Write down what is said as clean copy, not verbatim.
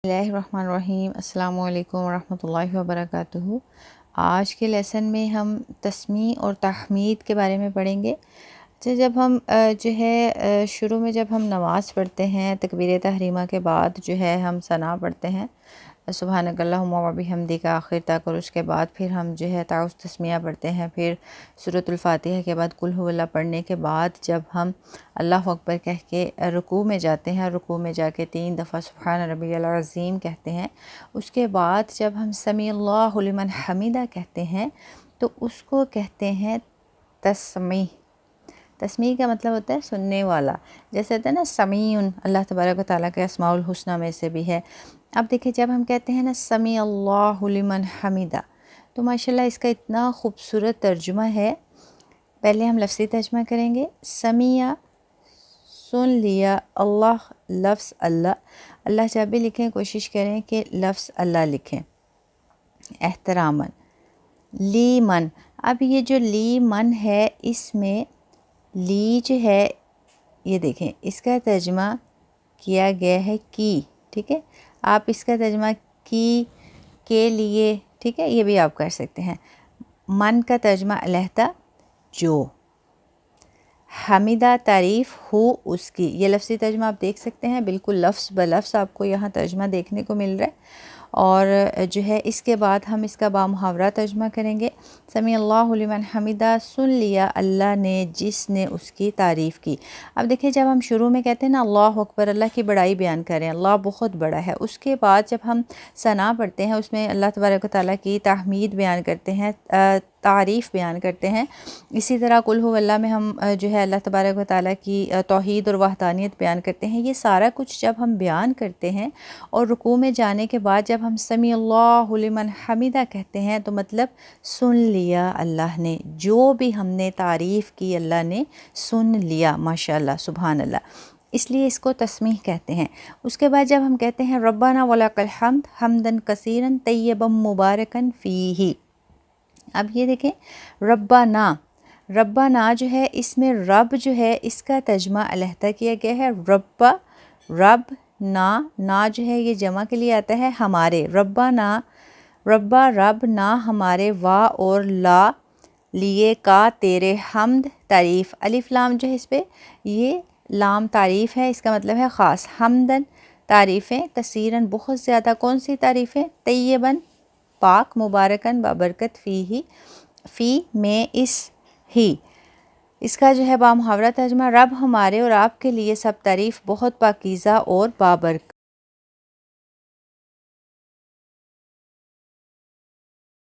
بسم اللہ الرحمن الرحیم۔ السلام علیکم ورحمۃ اللہ وبرکاتہ۔ آج کے لیسن میں ہم تسمیع اور تحمید کے بارے میں پڑھیں گے۔ جب ہم شروع میں جب ہم نماز پڑھتے ہیں، تکبیر تحریمہ کے بعد ہم ثنا پڑھتے ہیں، سبحانک اللہم و بحمدک آخر تک، اور اس کے بعد پھر ہم تعوذ تسمیہ پڑھتے ہیں، پھر سورۃ الفاتحہ کے بعد قل ھو اللہ پڑھنے کے بعد جب ہم اللہ اکبر کہہ کے رکوع میں جاتے ہیں، رکوع میں جا کے 3 دفعہ سبحان ربی العظیم کہتے ہیں، اس کے بعد جب ہم سمیع اللہ لمن حمیدہ کہتے ہیں تو اس کو کہتے ہیں تسمیع۔ تسمیع کا مطلب ہوتا ہے سننے والا، جیسے ہوتا ہے نا سمیع، اللہ تبارک و تعالیٰ کے اسماء الحسنہ میں سے بھی ہے۔ اب دیکھیں جب ہم کہتے ہیں نا سمیع اللہ لمن حمیدہ، تو ماشاءاللہ اس کا اتنا خوبصورت ترجمہ ہے۔ پہلے ہم لفظی ترجمہ کریں گے۔ سمیع سن لیا، اللہ لفظ اللہ، اللہ جب بھی لکھیں کوشش کریں کہ لفظ اللہ لکھیں احتراماً۔ لی من، اب یہ جو لی من ہے، اس میں لی جو ہے یہ دیکھیں اس کا ترجمہ کیا گیا ہے کی، ٹھیک ہے، آپ اس کا ترجمہ کی، کے لیے، ٹھیک ہے، یہ بھی آپ کر سکتے ہیں۔ من کا ترجمہ علیحدہ جو، حمیدہ تعریف ہو اس کی، یہ لفظی ترجمہ آپ دیکھ سکتے ہیں، بالکل لفظ بلفظ آپ کو یہاں ترجمہ دیکھنے کو مل رہا ہے۔ اور اس کے بعد ہم اس کا بامحاورہ ترجمہ کریں گے۔ سمیع اللہ لمن حمیدہ، سن لیا اللہ نے جس نے اس کی تعریف کی۔ اب دیکھیں جب ہم شروع میں کہتے ہیں نا اللہ اکبر، اللہ کی بڑائی بیان کریں، اللہ بہت بڑا ہے، اس کے بعد جب ہم ثنا پڑھتے ہیں اس میں اللہ تبارک و تعالیٰ کی تحمید بیان کرتے ہیں، تعریف بیان کرتے ہیں۔ اسی طرح قل ھو اللہ میں ہم اللہ تبارک و تعالیٰ کی توحید اور وحدانیت بیان کرتے ہیں۔ یہ سارا کچھ جب ہم بیان کرتے ہیں اور رکوع میں جانے کے بعد جب ہم سمیع اللہ لمن حمیدہ کہتے ہیں تو مطلب سن لیا اللہ نے، جو بھی ہم نے تعریف کی اللہ نے سن لیا، ماشاءاللہ سبحان اللہ، اس لیے اس کو تسمیع کہتے ہیں۔ اس کے بعد جب ہم کہتے ہیں ربنا ولک الحمد حمدا کثیرا طیبا مبارکا فیہ، اب یہ دیکھیں ربنا، ربنا جو ہے اس میں رب جو ہے اس کا ترجمہ علیحدہ کیا گیا ہے۔ رب، رب، نا جو ہے یہ جمع کے لیے آتا ہے ہمارے، ربنا، ربا رب، نا ہمارے، وا اور لا لیے، کا تیرے، حمد تعریف، الف لام جو ہے اس پہ یہ لام تعریف ہے، اس کا مطلب ہے خاص، حمدن تعریفیں، کثیرن بہت زیادہ، کون سی تعریفیں؟ طیباً پاک، مبارکن بابرکت، فی فی میں، اس ہی، اس کا بامحاورہ ترجمہ رب ہمارے اور آپ کے لیے سب تعریف بہت پاکیزہ اور بابرکت۔